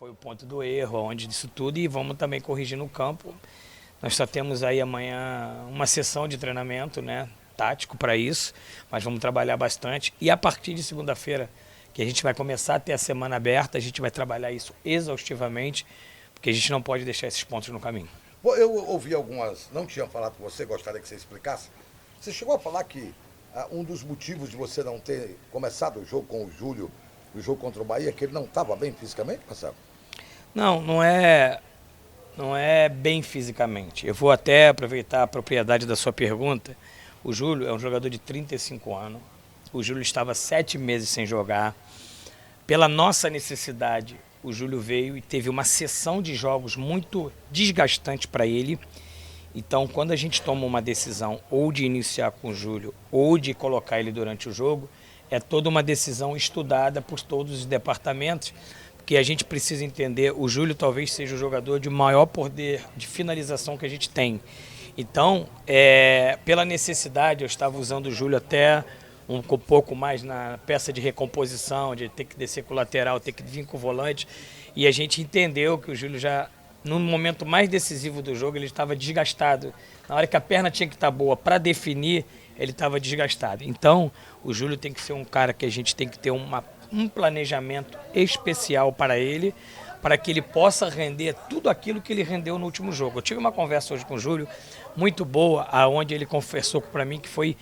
foi o ponto do erro, onde disso tudo, e vamos também corrigir no campo. Nós só temos aí amanhã uma sessão de treinamento, né, tático para isso, mas vamos trabalhar bastante. E a partir de segunda-feira, que a gente vai começar a ter a semana aberta, a gente vai trabalhar isso exaustivamente, porque a gente não pode deixar esses pontos no caminho. Bom, eu ouvi algumas, não tinham falado com você, gostaria que você explicasse. Você chegou a falar que um dos motivos de você não ter começado o jogo com o Júlio, o jogo contra o Bahia, é que ele não estava bem fisicamente, Marcelo? Não é bem fisicamente. Eu vou até aproveitar a propriedade da sua pergunta. O Júlio é um jogador de 35 anos. O Júlio estava 7 meses sem jogar. Pela nossa necessidade, o Júlio veio e teve uma sessão de jogos muito desgastante para ele. Então, quando a gente toma uma decisão ou de iniciar com o Júlio ou de colocar ele durante o jogo, é toda uma decisão estudada por todos os departamentos, porque a gente precisa entender, o Júlio talvez seja o jogador de maior poder de finalização que a gente tem. Então, pela necessidade, eu estava usando o Júlio até um pouco mais na peça de recomposição, de ter que descer com o lateral, ter que vir com o volante, e a gente entendeu que o Júlio já, no momento mais decisivo do jogo, ele estava desgastado. Na hora que a perna tinha que estar boa para definir, ele estava desgastado. Então, o Júlio tem que ser um cara que a gente tem que ter um planejamento especial para ele, para que ele possa render tudo aquilo que ele rendeu no último jogo. Eu tive uma conversa hoje com o Júlio, muito boa, onde ele confessou para mim que foi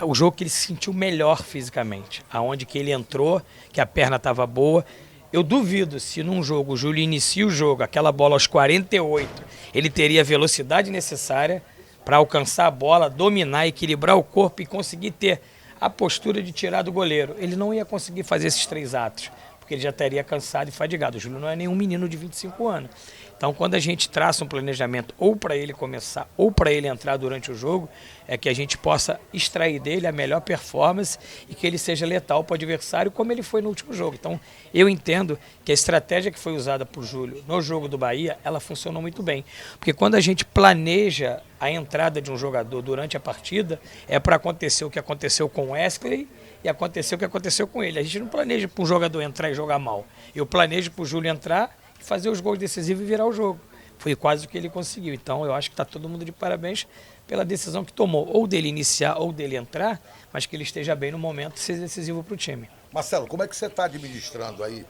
o jogo que ele se sentiu melhor fisicamente, aonde que ele entrou, que a perna estava boa. Eu duvido se num jogo o Júlio inicia o jogo, aquela bola aos 48, ele teria a velocidade necessária para alcançar a bola, dominar, equilibrar o corpo e conseguir ter a postura de tirar do goleiro. Ele não ia conseguir fazer esses 3 atos, porque ele já estaria cansado e fadigado. O Júlio não é nenhum menino de 25 anos. Então, quando a gente traça um planejamento ou para ele começar ou para ele entrar durante o jogo, é que a gente possa extrair dele a melhor performance e que ele seja letal para o adversário, como ele foi no último jogo. Então, eu entendo que a estratégia que foi usada por Júlio no jogo do Bahia, ela funcionou muito bem. Porque quando a gente planeja a entrada de um jogador durante a partida, é para acontecer o que aconteceu com o Wesley e aconteceu o que aconteceu com ele. A gente não planeja para um jogador entrar e jogar mal. Eu planejo para o Júlio entrar, fazer os gols decisivos e virar o jogo. Foi quase o que ele conseguiu. Então, eu acho que está todo mundo de parabéns pela decisão que tomou, ou dele iniciar ou dele entrar, mas que ele esteja bem no momento e seja decisivo para o time. Marcelo, como é que você está administrando aí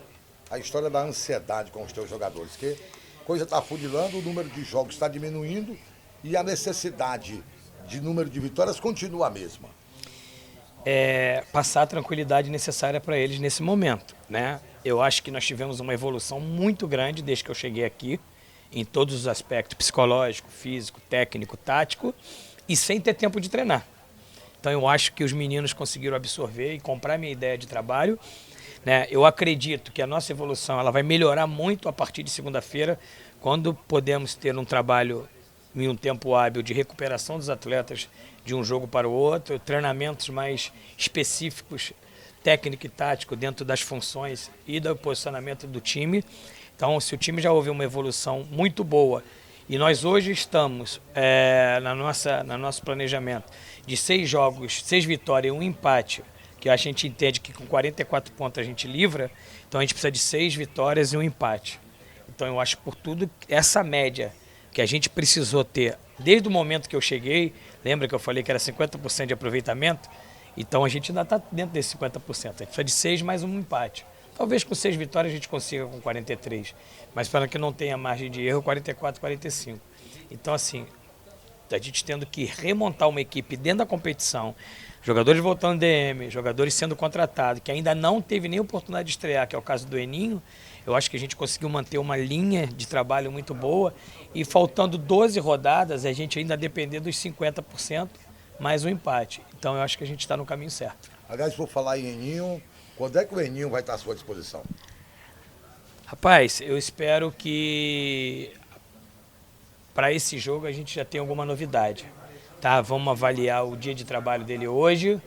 a história da ansiedade com os teus jogadores? Que a coisa está afunilando, o número de jogos está diminuindo e a necessidade de número de vitórias continua a mesma. Passar a tranquilidade necessária para eles nesse momento, né? Eu acho que nós tivemos uma evolução muito grande desde que eu cheguei aqui, em todos os aspectos, psicológico, físico, técnico, tático, e sem ter tempo de treinar. Então eu acho que os meninos conseguiram absorver e comprar minha ideia de trabalho, né? Eu acredito que a nossa evolução ela vai melhorar muito a partir de segunda-feira, quando podemos ter um trabalho em um tempo hábil de recuperação dos atletas de um jogo para o outro, treinamentos mais específicos, técnico e tático dentro das funções e do posicionamento do time. Então, se o time já houve uma evolução muito boa e nós hoje estamos no nosso planejamento de 6 jogos, 6 vitórias e 1 empate, que a gente entende que com 44 pontos a gente livra, então a gente precisa de 6 vitórias e 1 empate. Então, eu acho que por tudo essa média que a gente precisou ter desde o momento que eu cheguei, lembra que eu falei que era 50% de aproveitamento? Então a gente ainda está dentro desse 50%, a gente precisa de 6 mais um empate. Talvez com 6 vitórias a gente consiga com 43, mas para que não tenha margem de erro, 44, 45. Então assim, a gente tendo que remontar uma equipe dentro da competição, jogadores voltando DM, jogadores sendo contratados, que ainda não teve nem oportunidade de estrear, que é o caso do Eninho, eu acho que a gente conseguiu manter uma linha de trabalho muito boa e faltando 12 rodadas, a gente ainda depender dos 50% mais um empate. Então eu acho que a gente está no caminho certo. Aliás, vou falar em Eninho, quando é que o Eninho vai estar à sua disposição? Rapaz, eu espero que para esse jogo a gente já tenha alguma novidade. Tá? Vamos avaliar o dia de trabalho dele hoje,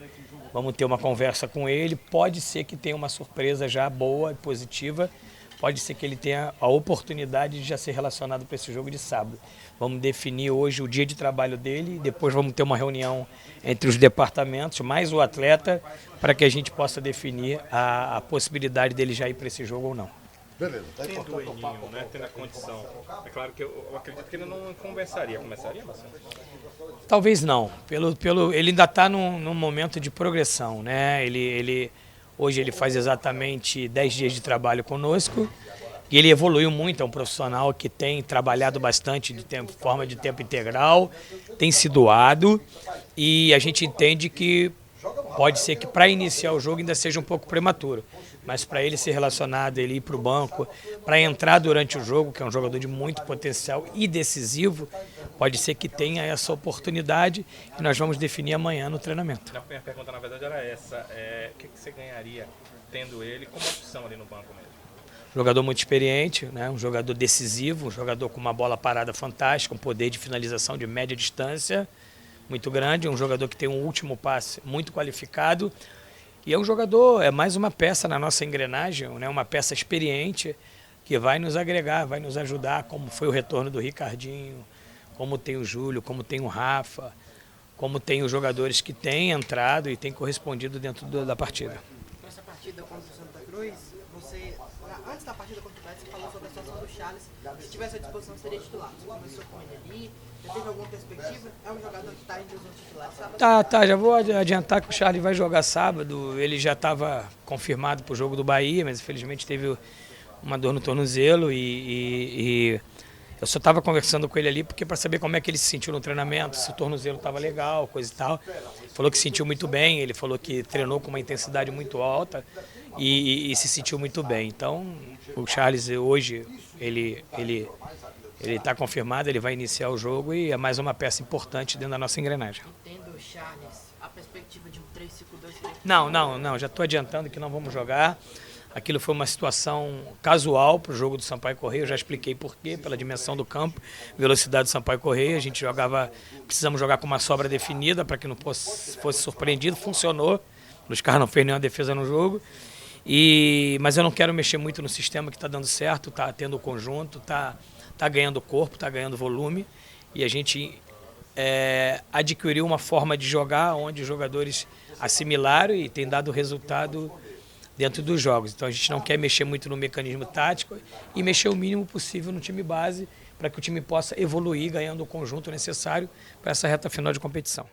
vamos ter uma conversa com ele, pode ser que tenha uma surpresa já boa e positiva, pode ser que ele tenha a oportunidade de já ser relacionado para esse jogo de sábado. Vamos definir hoje o dia de trabalho dele, depois vamos ter uma reunião entre os departamentos, mais o atleta, para que a gente possa definir a possibilidade dele já ir para esse jogo ou não. Beleza, tá Tendo o importante o Eninho, papo. né, tendo a condição, é claro que eu acredito que ele não começaria, Marcelo? Talvez não. Ele ainda está num momento de progressão, né? Hoje ele faz exatamente 10 dias de trabalho conosco e ele evoluiu muito. É um profissional que tem trabalhado bastante de forma de tempo integral, tem se doado e a gente entende que pode ser que para iniciar o jogo ainda seja um pouco prematuro. Mas para ele ser relacionado, ele ir para o banco, para entrar durante o jogo, que é um jogador de muito potencial e decisivo, pode ser que tenha essa oportunidade e nós vamos definir amanhã no treinamento. A minha pergunta, na verdade, era essa. O que você ganharia tendo ele como opção ali no banco mesmo? Jogador muito experiente, né? Um jogador decisivo, um jogador com uma bola parada fantástica, um poder de finalização de média distância muito grande, um jogador que tem um último passe muito qualificado. E é um jogador, é mais uma peça na nossa engrenagem, né? Uma peça experiente que vai nos agregar, vai nos ajudar, como foi o retorno do Ricardinho, como tem o Júlio, como tem o Rafa, como tem os jogadores que têm entrado e têm correspondido dentro da partida. Nessa partida contra o Santa Cruz, antes da partida contra o Betis, você falou sobre a situação do Charles. Se tivesse à disposição, seria titular. Você começou com ele ali, já teve alguma perspectiva? É um jogador que está entre os titulares sábado? Tá, já vou adiantar que o Charles vai jogar sábado. Ele já estava confirmado para o jogo do Bahia, mas infelizmente teve uma dor no tornozelo e eu só estava conversando com ele ali porque para saber como é que ele se sentiu no treinamento, se o tornozelo estava legal, coisa e tal. Falou que se sentiu muito bem, ele falou que treinou com uma intensidade muito alta e se sentiu muito bem. Então, o Charles hoje, ele está confirmado, ele vai iniciar o jogo e é mais uma peça importante dentro da nossa engrenagem. Entendo o Charles, a perspectiva de um 3-5-2... Não, já estou adiantando que não vamos jogar. Aquilo foi uma situação casual para o jogo do Sampaio Corrêa, eu já expliquei por quê, pela dimensão do campo, velocidade do Sampaio Corrêa, a gente precisamos jogar com uma sobra definida para que não fosse surpreendido, funcionou, o Luiz Carlos não fez nenhuma defesa no jogo, mas eu não quero mexer muito no sistema que está dando certo, está tendo o conjunto, está ganhando corpo, está ganhando volume, e a gente adquiriu uma forma de jogar onde os jogadores assimilaram e tem dado resultado dentro dos jogos. Então a gente não quer mexer muito no mecanismo tático e mexer o mínimo possível no time base para que o time possa evoluir ganhando o conjunto necessário para essa reta final de competição.